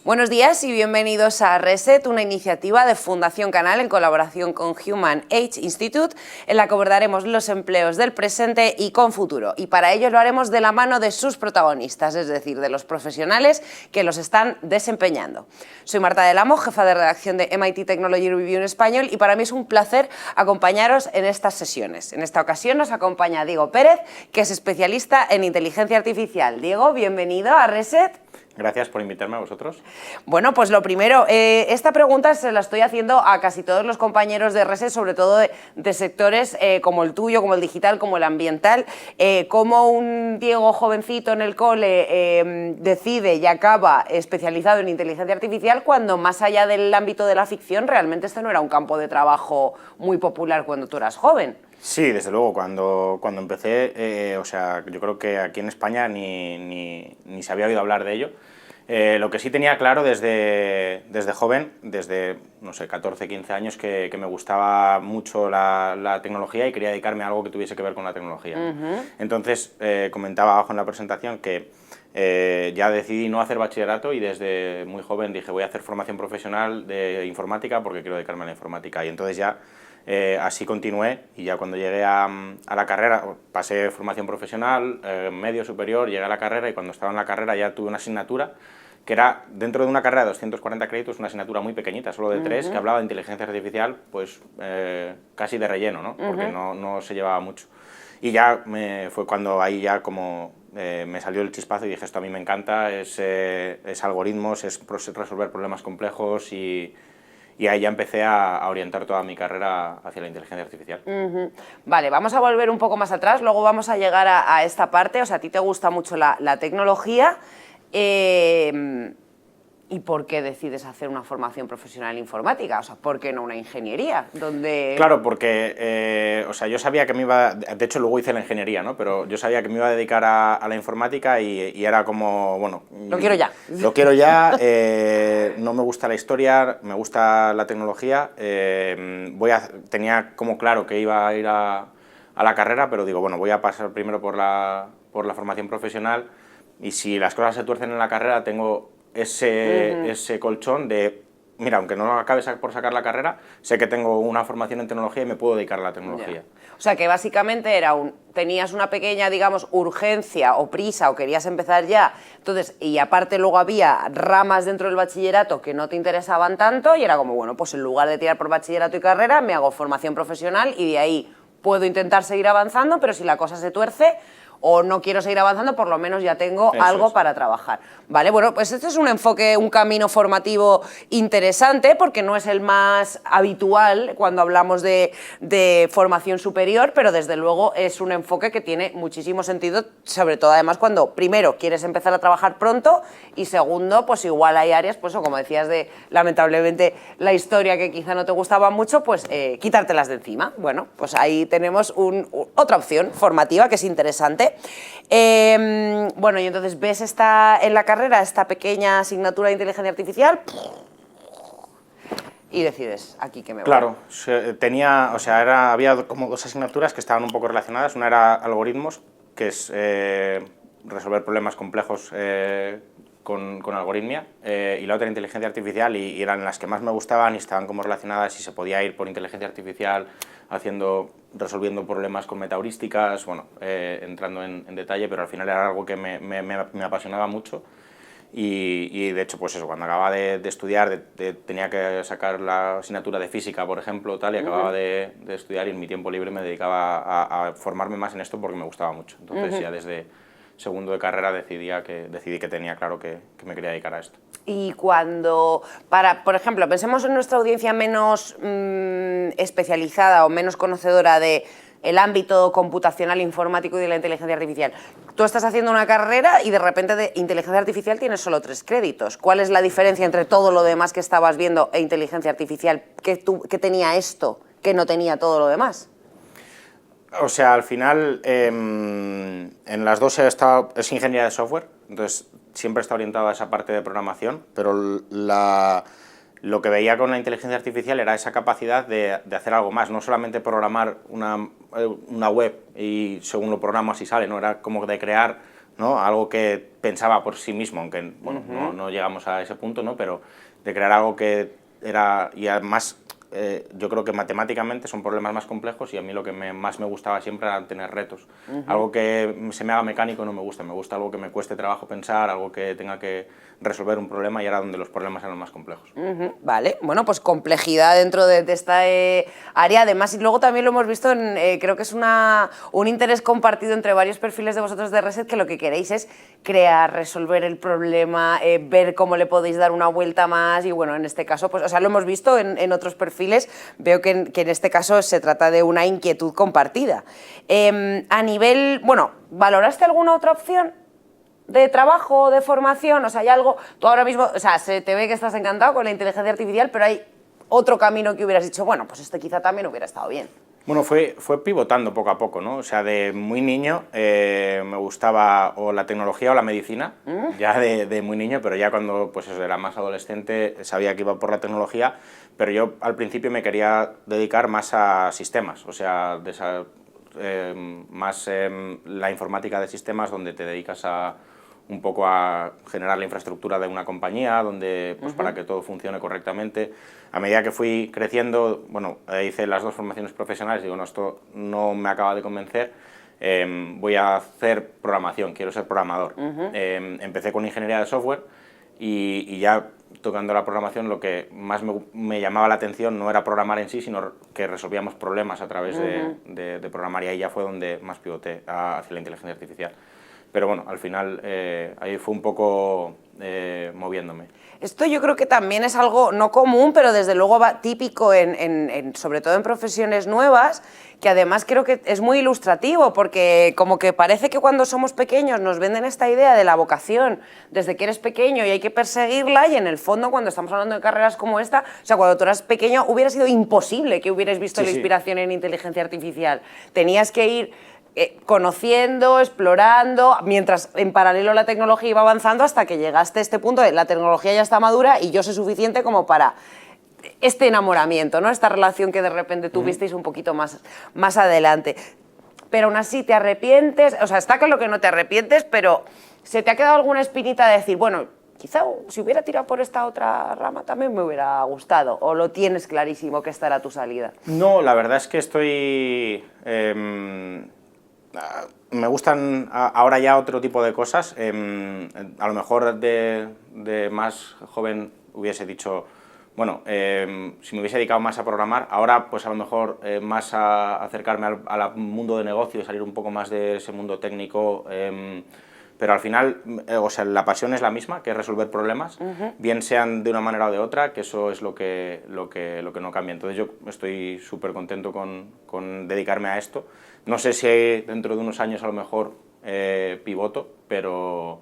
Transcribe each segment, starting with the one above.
Buenos días y bienvenidos a Reset, una iniciativa de Fundación Canal en colaboración con Human Age Institute, en la que abordaremos los empleos del presente y con futuro. Y para ello lo haremos de la mano de sus protagonistas, es decir, de los profesionales que los están desempeñando. Soy Marta del Amo, jefa de redacción de MIT Technology Review en español, y para mí es un placer acompañaros en estas sesiones. En esta ocasión nos acompaña Diego Pérez, que es especialista en inteligencia artificial. Diego, bienvenido a Reset. Gracias por invitarme a vosotros. Bueno, pues lo primero, esta pregunta se la estoy haciendo a casi todos los compañeros de Reset, sobre todo de sectores como el tuyo, como el digital, como el ambiental. ¿Cómo un Diego jovencito en el cole decide y acaba especializado en inteligencia artificial cuando, más allá del ámbito de la ficción, realmente este no era un campo de trabajo muy popular cuando tú eras joven? Sí, desde luego, cuando empecé, o sea, yo creo que aquí en España ni se había oído hablar de ello. Lo que sí tenía claro desde joven, desde, no sé, 14, 15 años, que me gustaba mucho la tecnología y quería dedicarme a algo que tuviese que ver con la tecnología. Entonces, comentaba abajo en la presentación que ya decidí no hacer bachillerato y desde muy joven dije voy a hacer formación profesional de informática porque quiero dedicarme a la informática. Y entonces ya así continué y ya cuando llegué a la carrera, pasé formación profesional, medio superior, llegué a la carrera y cuando estaba en la carrera ya tuve una asignatura que era, dentro de una carrera de 240 créditos, una asignatura muy pequeñita, solo de 3, que hablaba de inteligencia artificial, pues casi de relleno, ¿no? Porque no se llevaba mucho. Y ya fue cuando ahí ya como me salió el chispazo y dije, esto a mí me encanta, es algoritmos, es resolver problemas complejos y ahí ya empecé a orientar toda mi carrera hacia la inteligencia artificial. Vale, vamos a volver un poco más atrás, luego vamos a llegar a esta parte. O sea, a ti te gusta mucho la tecnología. ¿Y por qué decides hacer una formación profesional en informática? O sea, ¿por qué no una ingeniería? Claro, porque o sea, yo sabía que me iba... De hecho, luego hice la ingeniería, ¿no? Pero yo sabía que me iba a dedicar a la informática y era como, bueno... Lo quiero ya. Lo quiero ya, no me gusta la historia, me gusta la tecnología. Tenía como claro que iba a ir a la carrera, pero digo, bueno, voy a pasar primero por la formación profesional y si las cosas se tuercen en la carrera tengo ese colchón de, mira, aunque no acabe por sacar la carrera, sé que tengo una formación en tecnología y me puedo dedicar a la tecnología. O sea, que básicamente tenías una pequeña, digamos, urgencia o prisa o querías empezar ya, entonces, y aparte luego había ramas dentro del bachillerato que no te interesaban tanto y era como, bueno, pues en lugar de tirar por bachillerato y carrera, me hago formación profesional y de ahí puedo intentar seguir avanzando, pero si la cosa se tuerce o no quiero seguir avanzando, por lo menos ya tengo algo para trabajar. Vale, bueno, pues este es un enfoque, un camino formativo interesante, porque no es el más habitual cuando hablamos de formación superior, pero desde luego es un enfoque que tiene muchísimo sentido, sobre todo además cuando, primero, quieres empezar a trabajar pronto y segundo, pues igual hay áreas, pues como decías, de lamentablemente la historia que quizá no te gustaba mucho, pues quitártelas de encima. Bueno, pues ahí tenemos otra opción formativa que es interesante. Bueno, y entonces ves en la carrera esta pequeña asignatura de inteligencia artificial y decides, aquí que me voy. Claro, había como dos asignaturas que estaban un poco relacionadas. Una era algoritmos, que es resolver problemas complejos con algoritmia, y la otra inteligencia artificial, y eran las que más me gustaban y estaban como relacionadas y se podía ir por inteligencia artificial resolviendo problemas con metaheurísticas, bueno, entrando en detalle, pero al final era algo que me apasionaba mucho y de hecho, pues eso, cuando acababa de estudiar, tenía que sacar la asignatura de física, por ejemplo, y acababa de estudiar y en mi tiempo libre me dedicaba a formarme más en esto porque me gustaba mucho. Entonces ya desde segundo de carrera decidí que tenía claro que me quería dedicar a esto. Y cuando, por ejemplo, pensemos en nuestra audiencia menos especializada o menos conocedora del ámbito computacional, informático y de la inteligencia artificial. Tú estás haciendo una carrera y de repente de inteligencia artificial tienes solo 3 créditos. ¿Cuál es la diferencia entre todo lo demás que estabas viendo e inteligencia artificial? ¿Qué tenía esto que no tenía todo lo demás? O sea, al final, en las dos es ingeniería de software, entonces siempre está orientado a esa parte de programación, pero lo que veía con la inteligencia artificial era esa capacidad de hacer algo más, no solamente programar una web y según lo programas y sale, ¿no? Era como de crear ¿no? Algo que pensaba por sí mismo, aunque bueno, no llegamos a ese punto, ¿no? Pero de crear algo que era, y además yo creo que matemáticamente son problemas más complejos y a mí lo que más me gustaba siempre era tener retos. Algo que se me haga mecánico no me gusta algo que me cueste trabajo pensar, algo que tenga que resolver un problema y era donde los problemas eran más complejos. Vale, bueno, pues complejidad dentro de esta área, además, y luego también lo hemos visto, creo que es un interés compartido entre varios perfiles de vosotros de Reset, que lo que queréis es crear, resolver el problema, ver cómo le podéis dar una vuelta más, y bueno, en este caso, pues, o sea, lo hemos visto en otros perfiles, veo que en este caso se trata de una inquietud compartida. A nivel, bueno, ¿valoraste alguna otra opción de trabajo, de formación? O sea, hay algo, tú ahora mismo, o sea, se te ve que estás encantado con la inteligencia artificial, pero hay otro camino que hubieras dicho, bueno, pues este quizá también hubiera estado bien. Bueno, fue pivotando poco a poco, ¿no? O sea, de muy niño me gustaba o la tecnología o la medicina, ya de muy niño, pero ya cuando pues eso, era más adolescente sabía que iba por la tecnología, pero yo al principio me quería dedicar más a sistemas, o sea, más la informática de sistemas, donde te dedicas un poco a generar la infraestructura de una compañía, donde, pues, para que todo funcione correctamente. A medida que fui creciendo, bueno, hice las dos formaciones profesionales, digo, no, esto no me acaba de convencer, voy a hacer programación, quiero ser programador. Empecé con ingeniería de software y ya tocando la programación lo que más me llamaba la atención no era programar en sí, sino que resolvíamos problemas a través de programar, y ahí ya fue donde más pivoté hacia la inteligencia artificial. Pero bueno, al final ahí fue un poco moviéndome. Esto yo creo que también es algo no común, pero desde luego típico, sobre todo en profesiones nuevas, que además creo que es muy ilustrativo, porque como que parece que cuando somos pequeños nos venden esta idea de la vocación desde que eres pequeño y hay que perseguirla, y en el fondo cuando estamos hablando de carreras como esta, o sea, cuando tú eras pequeño hubiera sido imposible que hubieras visto la inspiración en inteligencia artificial. Tenías que ir conociendo, explorando, mientras en paralelo la tecnología iba avanzando, hasta que llegaste a este punto de la tecnología ya está madura y yo sé suficiente como para este enamoramiento, ¿no? Esta relación que de repente tuvisteis un poquito más adelante. Pero aún así, ¿te arrepientes? O sea, está claro que no te arrepientes, pero ¿se te ha quedado alguna espinita de decir, bueno, quizá si hubiera tirado por esta otra rama también me hubiera gustado? ¿O lo tienes clarísimo que esta era tu salida? No, la verdad es que estoy... me gustan ahora ya otro tipo de cosas. A lo mejor de más joven hubiese dicho, bueno, si me hubiese dedicado más a programar, ahora pues a lo mejor más a acercarme al mundo de negocio, salir un poco más de ese mundo técnico, pero al final, o sea, la pasión es la misma, que es resolver problemas, bien sean de una manera o de otra, que eso es lo que no cambia. Entonces yo estoy súper contento con dedicarme a esto. No sé si dentro de unos años a lo mejor pivoto, pero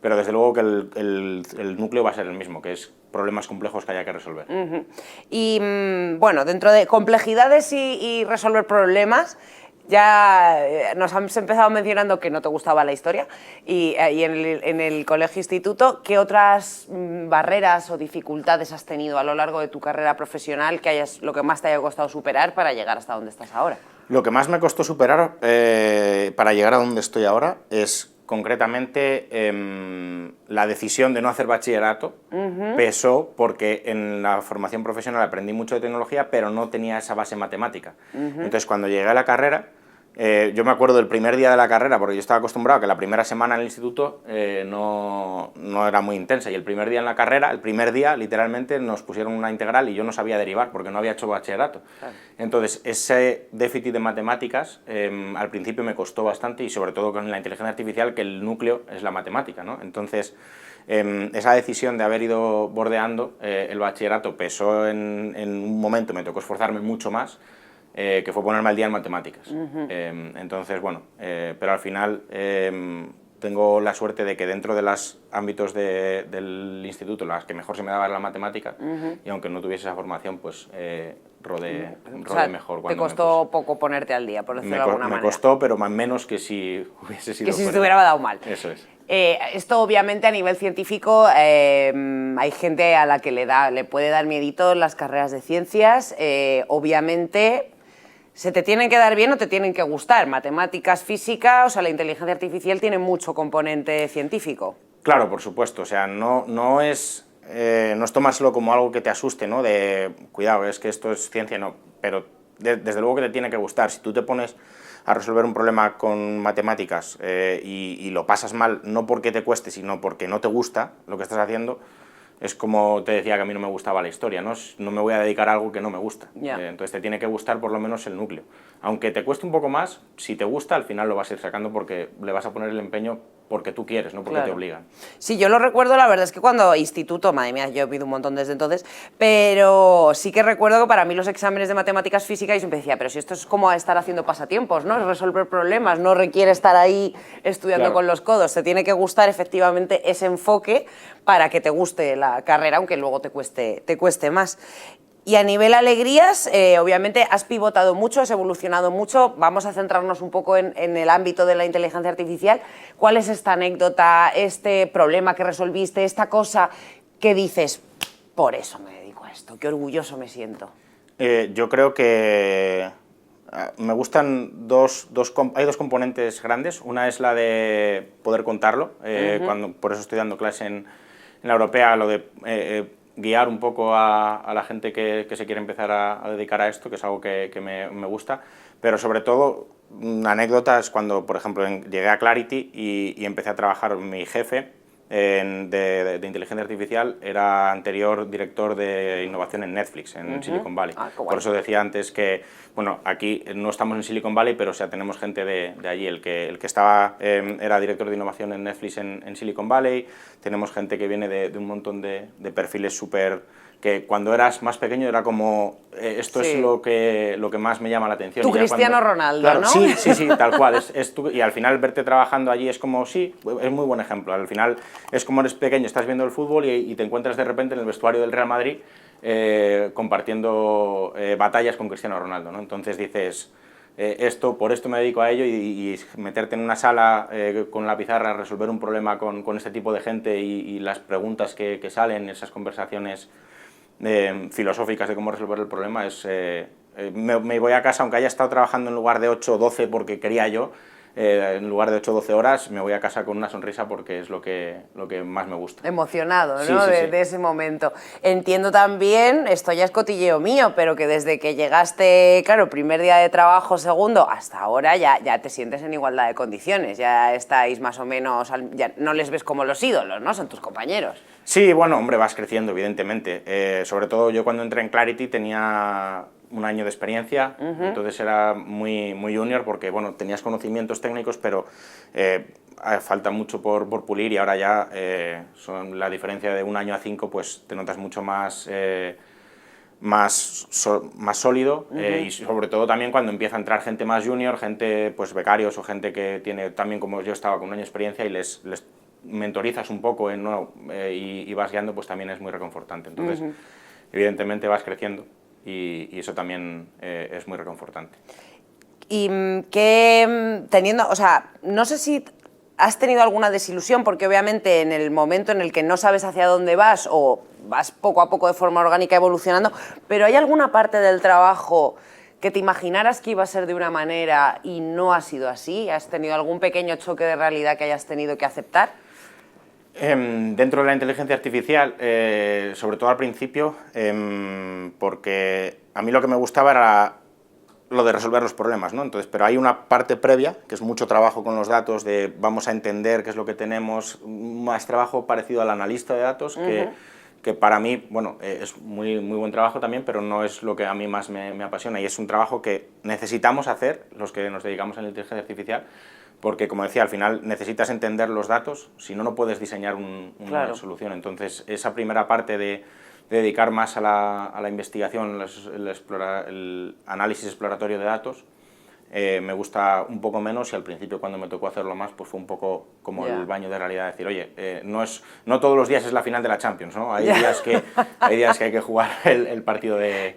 desde luego que el núcleo va a ser el mismo, que es problemas complejos que haya que resolver. Y bueno, dentro de complejidades y resolver problemas, ya nos has empezado mencionando que no te gustaba la historia y en el colegio-instituto, ¿qué otras barreras o dificultades has tenido a lo largo de tu carrera profesional, lo que más te haya costado superar para llegar hasta donde estás ahora? Lo que más me costó superar para llegar a donde estoy ahora es concretamente la decisión de no hacer bachillerato. Pesó porque en la formación profesional aprendí mucho de tecnología, pero no tenía esa base matemática. Entonces, cuando llegué a la carrera, yo me acuerdo del primer día de la carrera, porque yo estaba acostumbrado a que la primera semana en el instituto no era muy intensa, y el primer día en la carrera, el primer día literalmente nos pusieron una integral y yo no sabía derivar porque no había hecho bachillerato. Claro. Entonces ese déficit de matemáticas al principio me costó bastante, y sobre todo con la inteligencia artificial, que el núcleo es la matemática, ¿no? Entonces esa decisión de haber ido bordeando el bachillerato pesó en un momento, me tocó esforzarme mucho más, que fue ponerme al día en matemáticas. Entonces, bueno, pero al final tengo la suerte de que dentro de los ámbitos del instituto, las que mejor se me daba era la matemática, y aunque no tuviese esa formación, pues rodé mejor. Te costó poco ponerte al día, por decirlo de alguna manera. Me costó, pero más menos que si hubiese sido... Que si te hubiera dado mal. Eso es. Esto obviamente a nivel científico hay gente a la que le puede dar miedito las carreras de ciencias. Obviamente se te tienen que dar bien o te tienen que gustar. Matemáticas, física, o sea, la inteligencia artificial tiene mucho componente científico. Claro, por supuesto, o sea, no es tomárselo como algo que te asuste, ¿no? De, cuidado, es que esto es ciencia, no, pero desde luego que te tiene que gustar. Si tú te pones a resolver un problema con matemáticas y lo pasas mal, no porque te cueste, sino porque no te gusta lo que estás haciendo, es como te decía que a mí no me gustaba la historia, ¿no? No me voy a dedicar a algo que no me gusta. Yeah. Entonces te tiene que gustar por lo menos el núcleo. Aunque te cueste un poco más, si te gusta, al final lo vas a ir sacando porque le vas a poner el empeño porque tú quieres, no porque te obligan. Sí, yo lo recuerdo, la verdad es que cuando instituto, madre mía, yo he pido un montón desde entonces, pero sí que recuerdo que para mí los exámenes de matemáticas física, yo siempre decía, pero si esto es como estar haciendo pasatiempos, ¿no? Es resolver problemas, no requiere estar ahí estudiando con los codos, te tiene que gustar efectivamente ese enfoque para que te guste la carrera, aunque luego te cueste más. Y a nivel alegrías, obviamente has pivotado mucho, has evolucionado mucho. Vamos a centrarnos un poco en el ámbito de la inteligencia artificial. ¿Cuál es esta anécdota, este problema que resolviste, esta cosa que dices, por eso me dedico a esto, qué orgulloso me siento? Yo creo que me gustan hay dos componentes grandes. Una es la de poder contarlo, por eso estoy dando clase en la europea, lo de guiar un poco a la gente que se quiere empezar a dedicar a esto, que es algo que me gusta, pero sobre todo anécdotas cuando, por ejemplo, llegué a Clarity y empecé a trabajar. Mi jefe de inteligencia artificial era anterior director de innovación en Netflix, en Silicon Valley. Por eso decía antes que, bueno, aquí no estamos en Silicon Valley, pero o sea, tenemos gente de allí. El que estaba era director de innovación en Netflix en Silicon Valley. Tenemos gente que viene de un montón de perfiles súper... que cuando eras más pequeño era como, esto es lo que más me llama la atención. Tu Cristiano Ronaldo, claro, ¿no? Sí, tal cual. Y al final verte trabajando allí es como, sí, es muy buen ejemplo. Al final es como eres pequeño, estás viendo el fútbol y te encuentras de repente en el vestuario del Real Madrid compartiendo batallas con Cristiano Ronaldo, ¿no? Entonces dices, por esto me dedico a ello y meterte en una sala con la pizarra, resolver un problema con este tipo de gente y las preguntas que salen, esas conversaciones filosóficas de cómo resolver el problema, me voy a casa, aunque haya estado trabajando en lugar de 8 o 12 porque quería yo, en lugar de 8 o 12 horas, me voy a casa con una sonrisa porque es lo que más me gusta. Emocionado, ¿no? De ese momento. Entiendo también, esto ya es cotilleo mío, pero que desde que llegaste, claro, primer día de trabajo, segundo, hasta ahora ya te sientes en igualdad de condiciones, ya estáis más o menos, ya no les ves como los ídolos, ¿no? Son tus compañeros. Sí, bueno, hombre, vas creciendo, evidentemente. Sobre todo yo cuando entré en Clarity tenía un año de experiencia, entonces era muy junior porque, bueno, tenías conocimientos técnicos, pero falta mucho por pulir y ahora ya son la diferencia de 1 año a 5, pues te notas mucho más sólido y sobre todo también cuando empieza a entrar gente más junior, gente pues becarios o gente que tiene también, como yo estaba, con 1 año de experiencia y les mentorizas un poco y vas guiando, pues también es muy reconfortante. Entonces, evidentemente vas creciendo y eso también es muy reconfortante. Y o sea, no sé si has tenido alguna desilusión, porque obviamente en el momento en el que no sabes hacia dónde vas o vas poco a poco de forma orgánica evolucionando, pero ¿hay alguna parte del trabajo que te imaginaras que iba a ser de una manera y no ha sido así? ¿Has tenido algún pequeño choque de realidad que hayas tenido que aceptar? Dentro de la inteligencia artificial, sobre todo al principio, porque a mí lo que me gustaba era lo de resolver los problemas, ¿no? Entonces, pero hay una parte previa, que es mucho trabajo con los datos, de vamos a entender qué es lo que tenemos, más trabajo parecido al analista de datos, que para mí, bueno, es muy buen trabajo también, pero no es lo que a mí más me apasiona, y es un trabajo que necesitamos hacer, los que nos dedicamos a la inteligencia artificial, porque, como decía, al final necesitas entender los datos, si no, no puedes diseñar una solución. Entonces, esa primera parte de dedicar más a la investigación, el análisis exploratorio de datos, me gusta un poco menos, y al principio, cuando me tocó hacerlo más, pues fue un poco como el baño de realidad, decir, oye, no todos los días es la final de la Champions, ¿no? Hay días que hay que jugar el partido de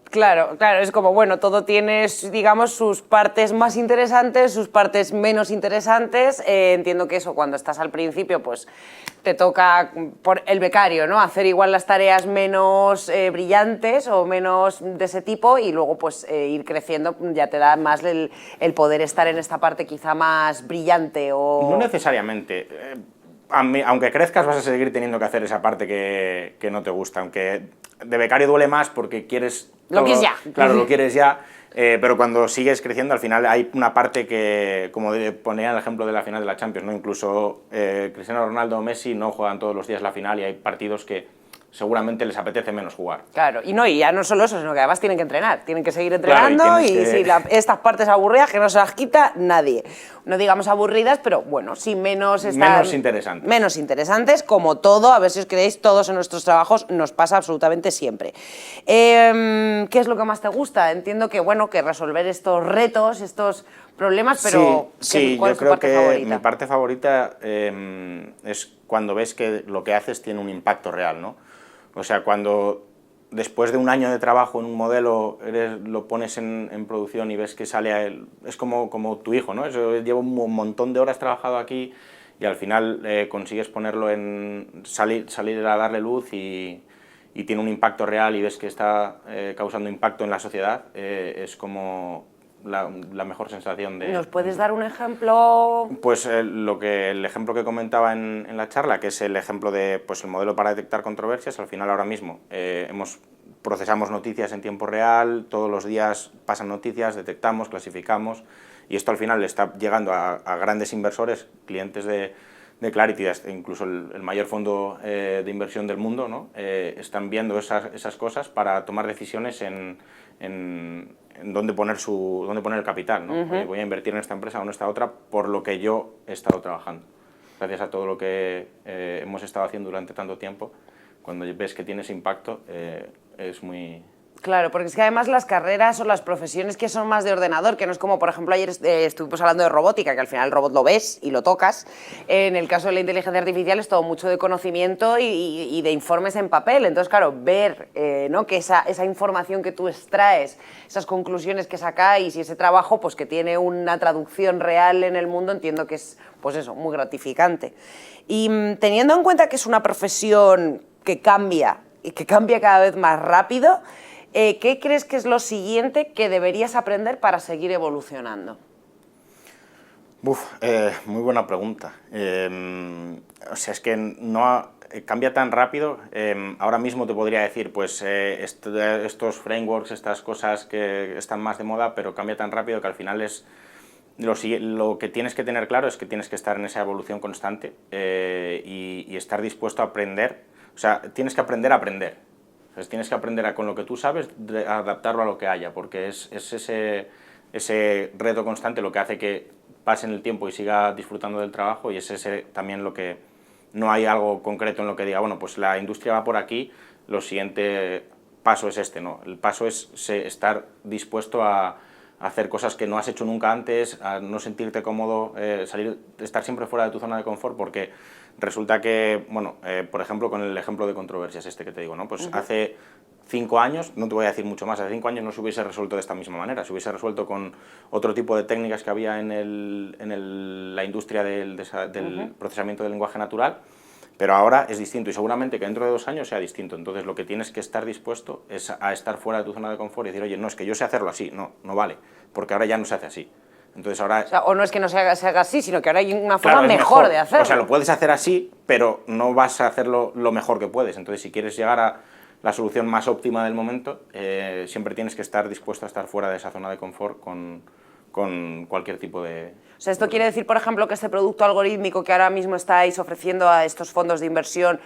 Claro, claro, es como, bueno, todo tiene, digamos, sus partes más interesantes, sus partes menos interesantes. Entiendo que eso, cuando estás al principio, pues te toca, por el becario, ¿no? Hacer igual las tareas menos brillantes o menos de ese tipo y luego, pues, ir creciendo ya te da más el poder estar en esta parte quizá más brillante o... No necesariamente. Aunque crezcas vas a seguir teniendo que hacer esa parte que no te gusta, aunque de becario duele más porque quieres... Lo quieres ya. Claro, lo quieres ya, pero cuando sigues creciendo al final hay una parte que, como ponía el ejemplo de la final de la Champions, ¿no? Incluso Cristiano Ronaldo o Messi no juegan todos los días la final y hay partidos que seguramente les apetece menos jugar. Claro, y ya no solo eso, sino que además tienen que entrenar, tienen que seguir entrenando, claro, y que... sí, estas partes aburridas que no se las quita nadie. No digamos aburridas, pero bueno, sí menos... menos interesantes. Menos interesantes, como todo, a ver si os creéis, todos en nuestros trabajos nos pasa absolutamente siempre. ¿Qué es lo que más te gusta? Entiendo que, bueno, que resolver estos retos, estos problemas, pero sí, ¿cuál yo es tu creo parte que favorita? mi parte favorita es cuando ves que lo que haces tiene un impacto real, ¿no? O sea, cuando después de un año de trabajo en un modelo lo pones en producción y ves que sale a él, es como tu hijo, ¿no? Llevo un montón de horas trabajado aquí y al final consigues ponerlo en salir a darle luz y tiene un impacto real y ves que está causando impacto en la sociedad, es como la mejor sensación de... ¿Nos puedes dar un ejemplo? Pues el ejemplo que comentaba en la charla, que es el ejemplo de pues, el modelo para detectar controversias. Al final ahora mismo procesamos noticias en tiempo real, todos los días pasan noticias, detectamos, clasificamos, y esto al final le está llegando a grandes inversores, clientes de Clarity, incluso el mayor fondo de inversión del mundo, ¿no? Están viendo esas cosas para tomar decisiones en dónde poner el capital, ¿no? Voy a invertir en esta empresa o en esta otra por lo que yo he estado trabajando. Gracias a todo lo que hemos estado haciendo durante tanto tiempo, cuando ves que tienes impacto, es muy... Claro, porque es que además las carreras o las profesiones que son más de ordenador, que no es como, por ejemplo, ayer estuvimos hablando de robótica, que al final el robot lo ves y lo tocas. En el caso de la inteligencia artificial es todo mucho de conocimiento y de informes en papel. Entonces, claro, ver ¿no? que esa información que tú extraes, esas conclusiones que sacáis y ese trabajo, pues que tiene una traducción real en el mundo, entiendo que es, pues eso, muy gratificante. Y teniendo en cuenta que es una profesión que cambia y que cambia cada vez más rápido, ¿qué crees que es lo siguiente que deberías aprender para seguir evolucionando? Muy buena pregunta. O sea, es que no cambia tan rápido. Ahora mismo te podría decir, pues, estos frameworks, estas cosas que están más de moda, pero cambia tan rápido que al final es... Lo que tienes que tener claro es que tienes que estar en esa evolución constante y estar dispuesto a aprender. O sea, tienes que aprender a aprender. Entonces, tienes que aprender con lo que tú sabes, a adaptarlo a lo que haya, porque es ese reto constante lo que hace que pase en el tiempo y siga disfrutando del trabajo, y es ese también lo que... No hay algo concreto en lo que diga, bueno, pues la industria va por aquí, lo siguiente paso es este, no. El paso es estar dispuesto a hacer cosas que no has hecho nunca antes, a no sentirte cómodo, estar siempre fuera de tu zona de confort, porque resulta que, bueno, por ejemplo, con el ejemplo de controversias que te digo, ¿no? Pues hace 5 años, no te voy a decir mucho más, hace 5 años no se hubiese resuelto de esta misma manera, se hubiese resuelto con otro tipo de técnicas que había en la industria del procesamiento del lenguaje natural, pero ahora es distinto y seguramente que dentro de 2 años sea distinto. Entonces lo que tienes que estar dispuesto es a estar fuera de tu zona de confort y decir, oye, no, es que yo sé hacerlo así, no vale, porque ahora ya no se hace así. Entonces ahora... O no es que no se haga así, sino que ahora hay una forma mejor de hacerlo. O sea, lo puedes hacer así, pero no vas a hacerlo lo mejor que puedes. Entonces, si quieres llegar a la solución más óptima del momento, siempre tienes que estar dispuesto a estar fuera de esa zona de confort con cualquier tipo de... O sea, esto quiere decir, por ejemplo, que este producto algorítmico que ahora mismo estáis ofreciendo a estos fondos de inversión,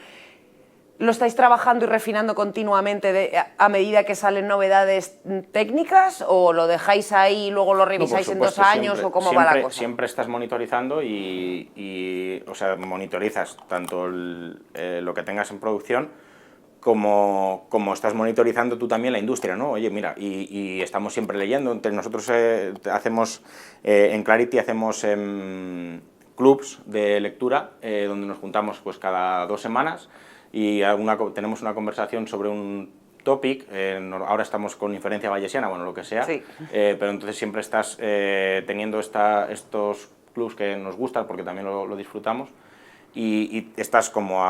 ¿lo estáis trabajando y refinando continuamente a medida que salen novedades técnicas o lo dejáis ahí y luego lo revisáis en 2 años o cómo va la cosa? Siempre estás monitorizando y o sea, monitorizas tanto lo que tengas en producción como estás monitorizando tú también la industria, ¿no? Oye, mira, y estamos siempre leyendo. Nosotros hacemos, en Clarity hacemos clubs de lectura donde nos juntamos pues cada 2 semanas y tenemos una conversación sobre un topic, ahora estamos con inferencia bayesiana, bueno, lo que sea, Sí. Pero entonces siempre estás teniendo estos clubs que nos gustan porque también lo disfrutamos y estás como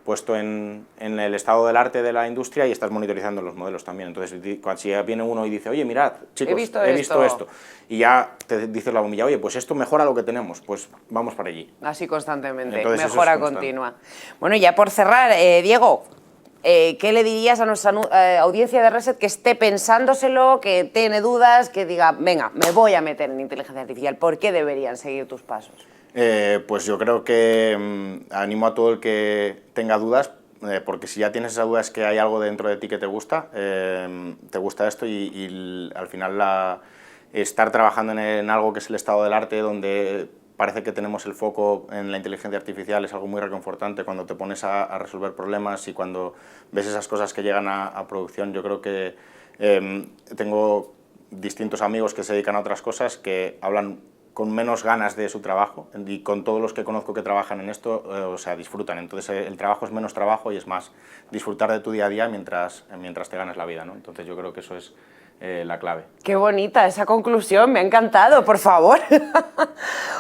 puesto en el estado del arte de la industria y estás monitorizando los modelos también. Entonces, si viene uno y dice, oye, mirad, chicos, he visto esto, y ya te dices la bombilla, oye, pues esto mejora lo que tenemos, pues vamos para allí. Así constantemente, Entonces, mejora eso es constante. continua. Bueno, y ya por cerrar, Diego, ¿qué le dirías a nuestra audiencia de Reset que esté pensándoselo, que tiene dudas, que diga, venga, me voy a meter en inteligencia artificial? ¿Por qué deberían seguir tus pasos? Pues yo creo que animo a todo el que tenga dudas, porque si ya tienes esa duda es que hay algo dentro de ti que te gusta esto y al final estar trabajando en algo que es el estado del arte, donde parece que tenemos el foco en la inteligencia artificial, es algo muy reconfortante cuando te pones a resolver problemas y cuando ves esas cosas que llegan a producción. Yo creo que tengo distintos amigos que se dedican a otras cosas que hablan con menos ganas de su trabajo y con todos los que conozco que trabajan en esto, o sea, disfrutan. Entonces el trabajo es menos trabajo y es más disfrutar de tu día a día mientras te ganas la vida, ¿no? Entonces yo creo que eso es la clave. Qué bonita esa conclusión, me ha encantado, por favor.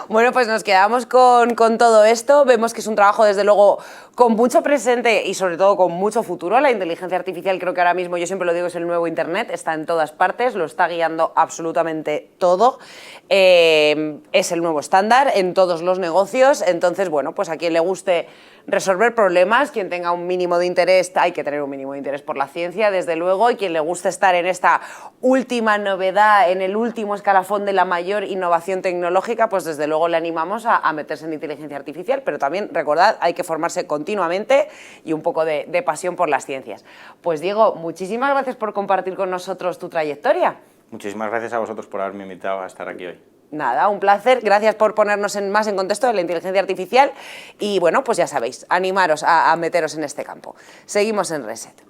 Bueno, pues nos quedamos con todo esto. Vemos que es un trabajo, desde luego, con mucho presente y sobre todo con mucho futuro. La inteligencia artificial, creo que ahora mismo, yo siempre lo digo, es el nuevo Internet, está en todas partes, lo está guiando absolutamente todo. Es el nuevo estándar en todos los negocios. Entonces, bueno, pues a quien le guste resolver problemas, quien tenga un mínimo de interés, hay que tener un mínimo de interés por la ciencia, desde luego, y quien le guste estar en esta última novedad, en el último escalafón de la mayor innovación tecnológica, pues desde luego le animamos a meterse en inteligencia artificial, pero también, recordad, hay que formarse continuamente y un poco de pasión por las ciencias. Pues Diego, muchísimas gracias por compartir con nosotros tu trayectoria. Muchísimas gracias a vosotros por haberme invitado a estar aquí hoy. Nada, un placer. Gracias por ponernos más en contexto de la inteligencia artificial y bueno, pues ya sabéis, animaros a meteros en este campo. Seguimos en Reset.